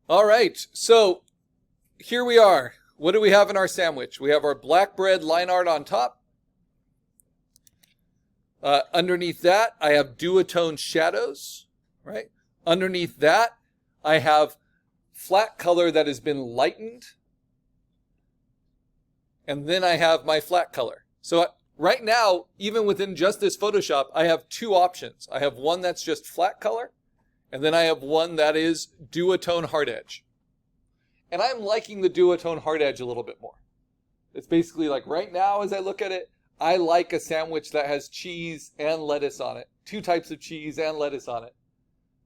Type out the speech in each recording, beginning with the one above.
All right, so here we are. What do we have in our sandwich? We have our black bread line art on top. Underneath that, I have duotone shadows, right? Underneath that, I have flat color that has been lightened. And then I have my flat color. So right now, even within just this Photoshop, I have two options. I have one that's just flat color, and then I have one that is duotone hard edge. And I'm liking the duotone hard edge a little bit more. It's basically like right now, as I look at it, I like a sandwich that has cheese and lettuce on it. Two types of cheese and lettuce on it.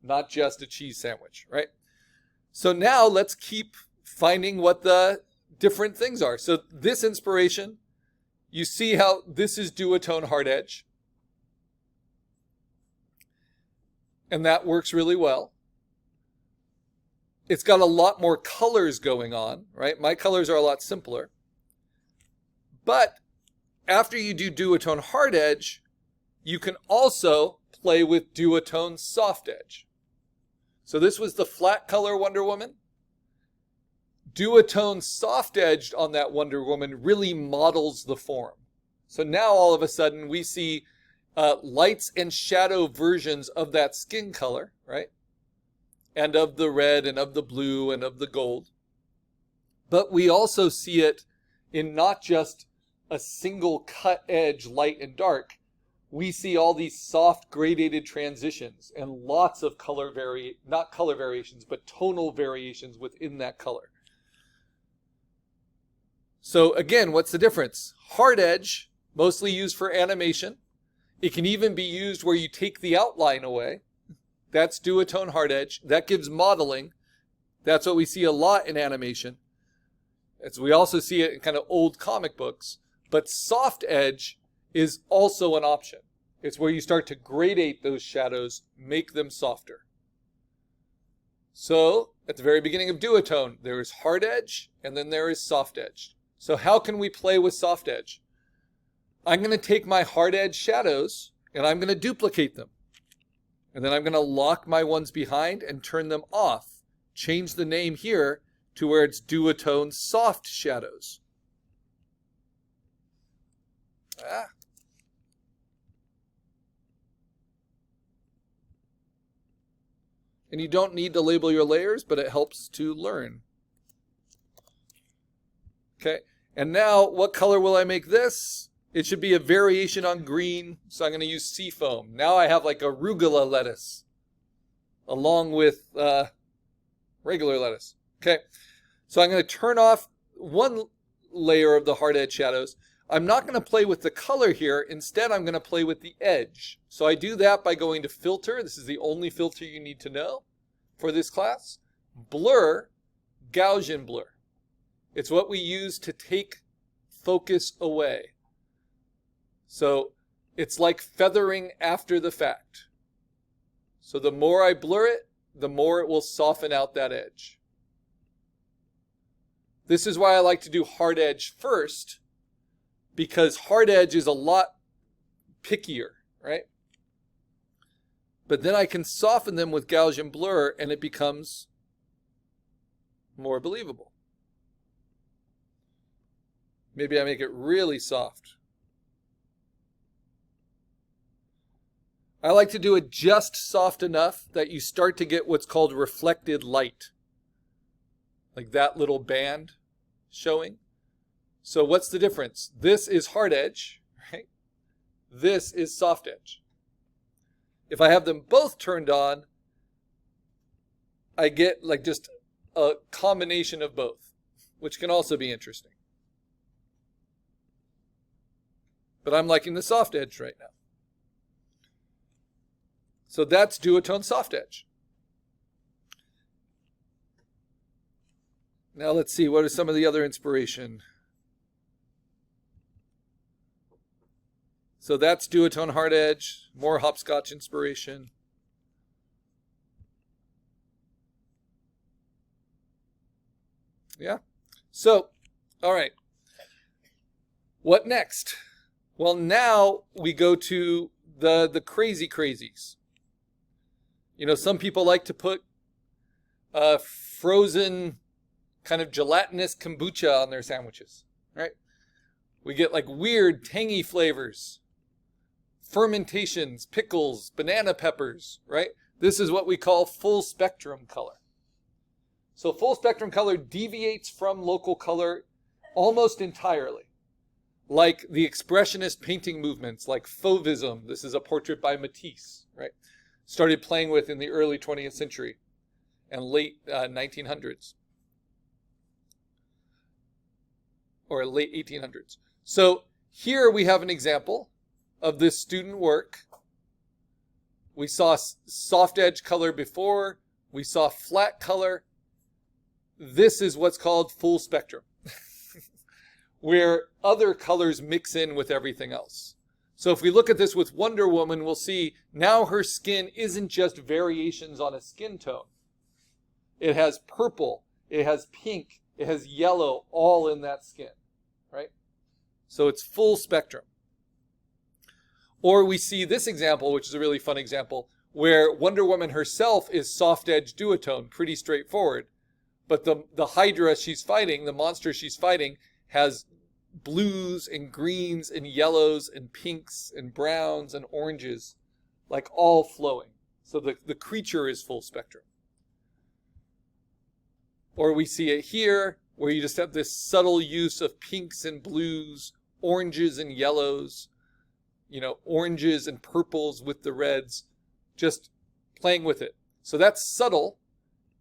Not just a cheese sandwich, right? So now let's keep finding what the different things are. So this inspiration, you see how this is duotone hard edge. And that works really well. It's got a lot more colors going on, right? My colors are a lot simpler. But after you do duotone hard edge, you can also play with duotone soft edge. So this was the flat color Wonder Woman. Duotone soft edged on that Wonder Woman really models the form. So now all of a sudden we see lights and shadow versions of that skin color, right? And of the red and of the blue and of the gold. But we also see it in not just a single cut edge, light and dark. We see all these soft gradated transitions and lots of not color variations, but tonal variations within that color. So again, what's the difference? Hard edge, mostly used for animation. It can even be used where you take the outline away. That's duotone hard edge. That gives modeling. That's what we see a lot in animation. As we also see it in kind of old comic books. But soft edge is also an option. It's where you start to gradate those shadows, make them softer. So at the very beginning of duotone, there is hard edge and then there is soft edge. So how can we play with soft edge? I'm going to take my hard edge shadows and I'm going to duplicate them. And then I'm going to lock my ones behind and turn them off. Change the name here to where it's duotone soft shadows. And you don't need to label your layers, but it helps to learn. Okay, and now what color will I make this? It should be a variation on green, so I'm going to use seafoam. Now I have like arugula lettuce along with regular lettuce. Okay, so I'm going to turn off one layer of the hard edge shadows. I'm not going to play with the color here. Instead, I'm going to play with the edge. So I do that by going to filter. This is the only filter you need to know for this class. Blur, Gaussian blur. It's what we use to take focus away. So it's like feathering after the fact. So the more I blur it, the more it will soften out that edge. This is why I like to do hard edge first, because hard edge is a lot pickier, right? But then I can soften them with Gaussian blur and it becomes more believable. Maybe I make it really soft. I like to do it just soft enough that you start to get what's called reflected light. Like that little band showing. So what's the difference? This is hard edge, right? This is soft edge. If I have them both turned on, I get like just a combination of both, which can also be interesting. But I'm liking the soft edge right now. So that's duotone soft edge. Now let's see, what are some of the other inspiration? So that's duotone hard edge, more hopscotch inspiration. Yeah. So, all right. What next? Well, now we go to the crazy crazies. You know, some people like to put frozen kind of gelatinous kombucha on their sandwiches, right? We get like weird tangy flavors, fermentations, pickles, banana peppers, right? This is what we call full spectrum color. So full spectrum color deviates from local color almost entirely. Like the expressionist painting movements like Fauvism, this is a portrait by Matisse, right? Started playing with in the early 20th century and late 1900s. Or late 1800s. So here we have an example of this student work. We saw soft edge color before. We saw flat color. This is what's called full spectrum, where other colors mix in with everything else. So if we look at this with Wonder Woman, we'll see now her skin isn't just variations on a skin tone. It has purple, it has pink, it has yellow, all in that skin, right? So it's full spectrum. Or we see this example, which is a really fun example, where Wonder Woman herself is soft edge duotone, pretty straightforward. But the Hydra she's fighting, the monster she's fighting, has blues and greens and yellows and pinks and browns and oranges, like all flowing. So the creature is full spectrum. Or we see it here, where you just have this subtle use of pinks and blues, oranges and yellows, you know, oranges and purples with the reds, just playing with it. So that's subtle,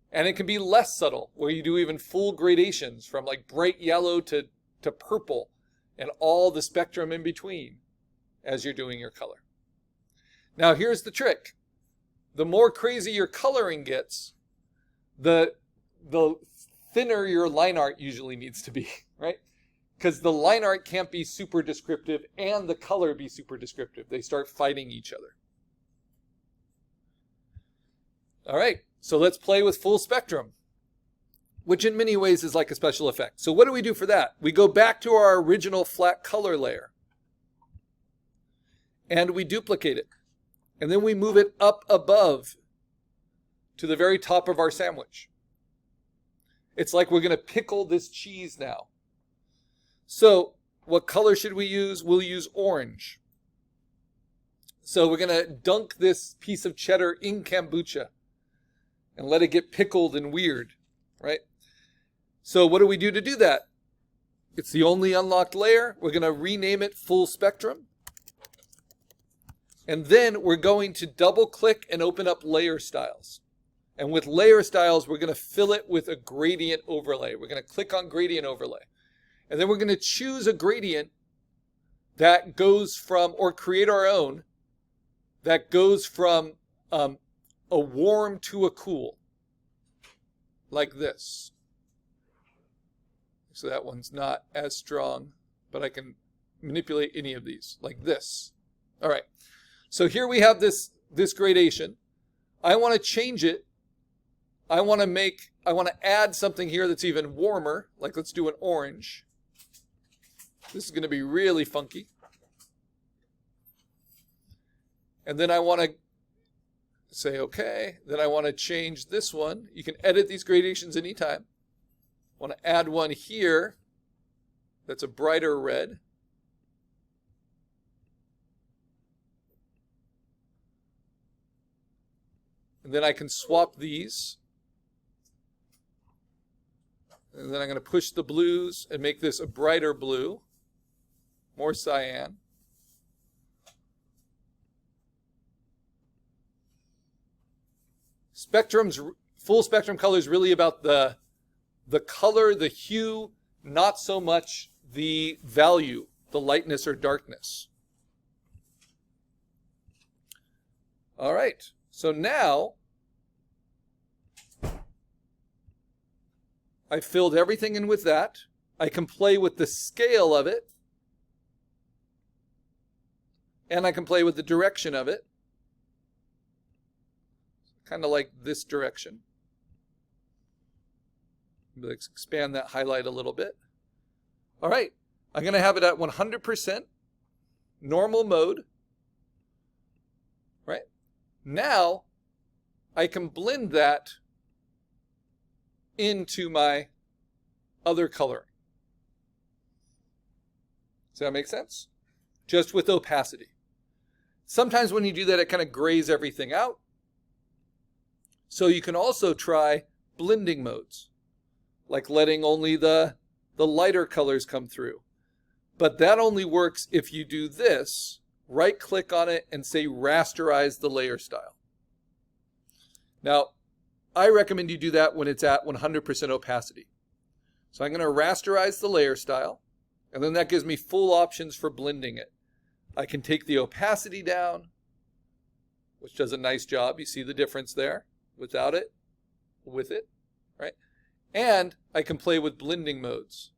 and it can be less subtle, where you do even full gradations from like bright yellow to purple and all the spectrum in between as you're doing your color. Now here's the trick. The more crazy your coloring gets, the thinner your line art usually needs to be, right? Because the line art can't be super descriptive and the color be super descriptive. They start fighting each other. All right, so let's play with full spectrum, which in many ways is like a special effect. So what do we do for that? We go back to our original flat color layer and we duplicate it. And then we move it up above to the very top of our sandwich. It's like we're going to pickle this cheese now. So what color should we use? We'll use orange. So we're going to dunk this piece of cheddar in kombucha and let it get pickled and weird, right? So what do we do to do that? It's the only unlocked layer. We're going to rename it full spectrum. And then we're going to double click and open up layer styles. And with layer styles, we're going to fill it with a gradient overlay. We're going to click on gradient overlay. And then we're going to choose a gradient that goes from, or create our own, that goes from a warm to a cool, like this. So that one's not as strong, but I can manipulate any of these, like this. All right, so here we have this gradation. I want to change it. I want to add something here that's even warmer, like let's do an orange. This is going to be really funky. And then I want to say, okay, then I want to change this one. You can edit these gradations anytime. I want to add one here that's a brighter red. And then I can swap these. And then I'm going to push the blues and make this a brighter blue, more cyan. Full spectrum color is really about the color, the hue, not so much the value, the lightness or darkness. All right, so now I filled everything in with that. I can play with the scale of it. And I can play with the direction of it. Kind of like this direction. Let's expand that highlight a little bit. All right, I'm going to have it at 100%, normal mode. Right? Now, I can blend that into my other coloring. Does that make sense? Just with opacity. Sometimes when you do that, it kind of grays everything out. So you can also try blending modes, like letting only the lighter colors come through. But that only works if you do this, right click on it and say rasterize the layer style. Now, I recommend you do that when it's at 100% opacity. So I'm going to rasterize the layer style, and then that gives me full options for blending it. I can take the opacity down, which does a nice job. You see the difference there without it, with it, right? And I can play with blending modes.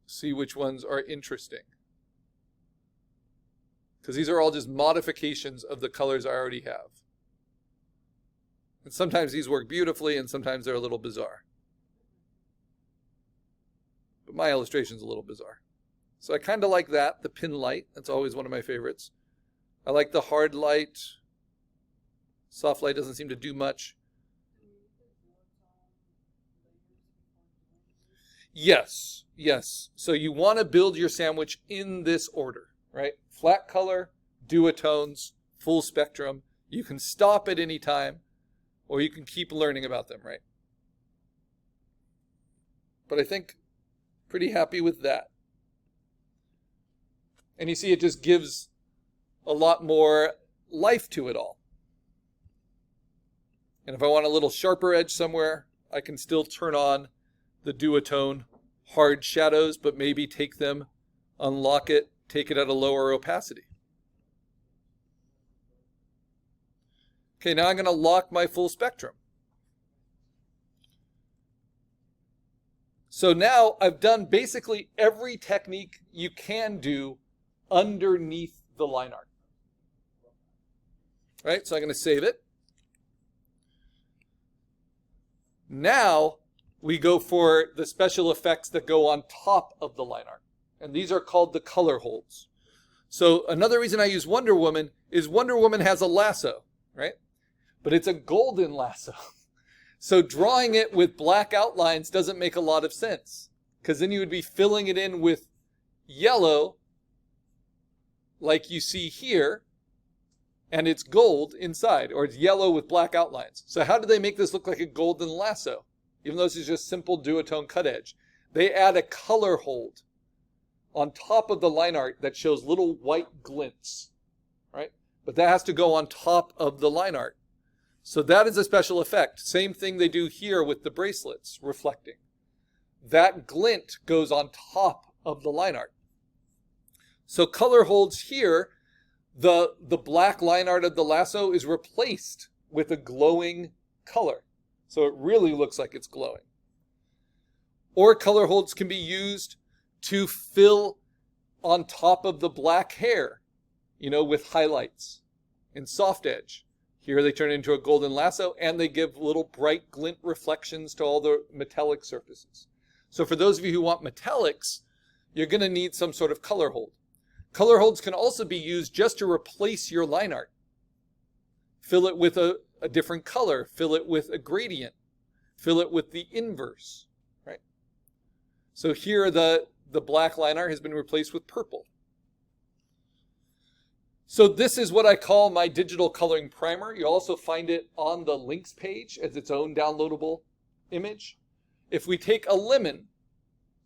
See which ones are interesting. Because these are all just modifications of the colors I already have. And sometimes these work beautifully and sometimes they're a little bizarre. But my illustration's a little bizarre. So I kind of like that, the pin light. That's always one of my favorites. I like the hard light. Soft light doesn't seem to do much. Yes, yes. So you want to build your sandwich in this order, right? Flat color, duotones, full spectrum. You can stop at any time, or you can keep learning about them, right? But I think pretty happy with that. And you see it just gives a lot more life to it all. And if I want a little sharper edge somewhere, I can still turn on the duotone hard shadows, but maybe take them, unlock it, take it at a lower opacity. Okay, now I'm going to lock my full spectrum. So now I've done basically every technique you can do underneath the line art. Right, so I'm going to save it. Now we go for the special effects that go on top of the line art. And these are called the color holds. So another reason I use Wonder Woman is Wonder Woman has a lasso, right? But it's a golden lasso. So drawing it with black outlines doesn't make a lot of sense, because then you would be filling it in with yellow like you see here, and it's gold inside, or it's yellow with black outlines. So how do they make this look like a golden lasso? Even though this is just simple duotone cut edge. They add a color hold on top of the line art that shows little white glints, right? But that has to go on top of the line art. So that is a special effect. Same thing they do here with the bracelets reflecting. That glint goes on top of the line art. So color holds here, the black line art of the lasso is replaced with a glowing color. So it really looks like it's glowing. Or color holds can be used to fill on top of the black hair, with highlights and soft edge. Here they turn it into a golden lasso, and they give little bright glint reflections to all the metallic surfaces. So for those of you who want metallics, you're going to need some sort of color hold. Color holds can also be used just to replace your line art. Fill it with a different color, fill it with a gradient, fill it with the inverse, right? So here the black line art has been replaced with purple. So this is what I call my digital coloring primer. You'll also find it on the links page as its own downloadable image. If we take a lemon,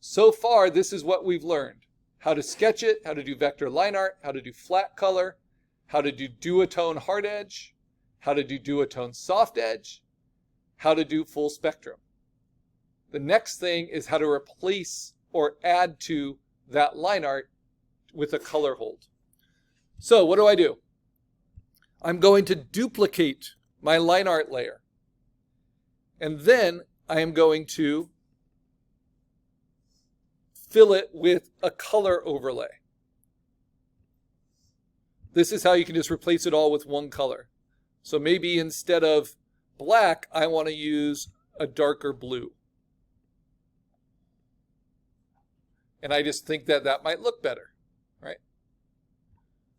so far this is what we've learned. How to sketch it, how to do vector line art, how to do flat color, how to do duotone hard edge, how to do duotone soft edge, how to do full spectrum. The next thing is how to replace or add to that line art with a color hold. So what do? I'm going to duplicate my line art layer. And then I am going to fill it with a color overlay. This is how you can just replace it all with one color. So maybe instead of black, I want to use a darker blue. And I just think that might look better, right?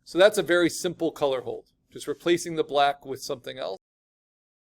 So that's a very simple color hold. Just replacing the black with something else.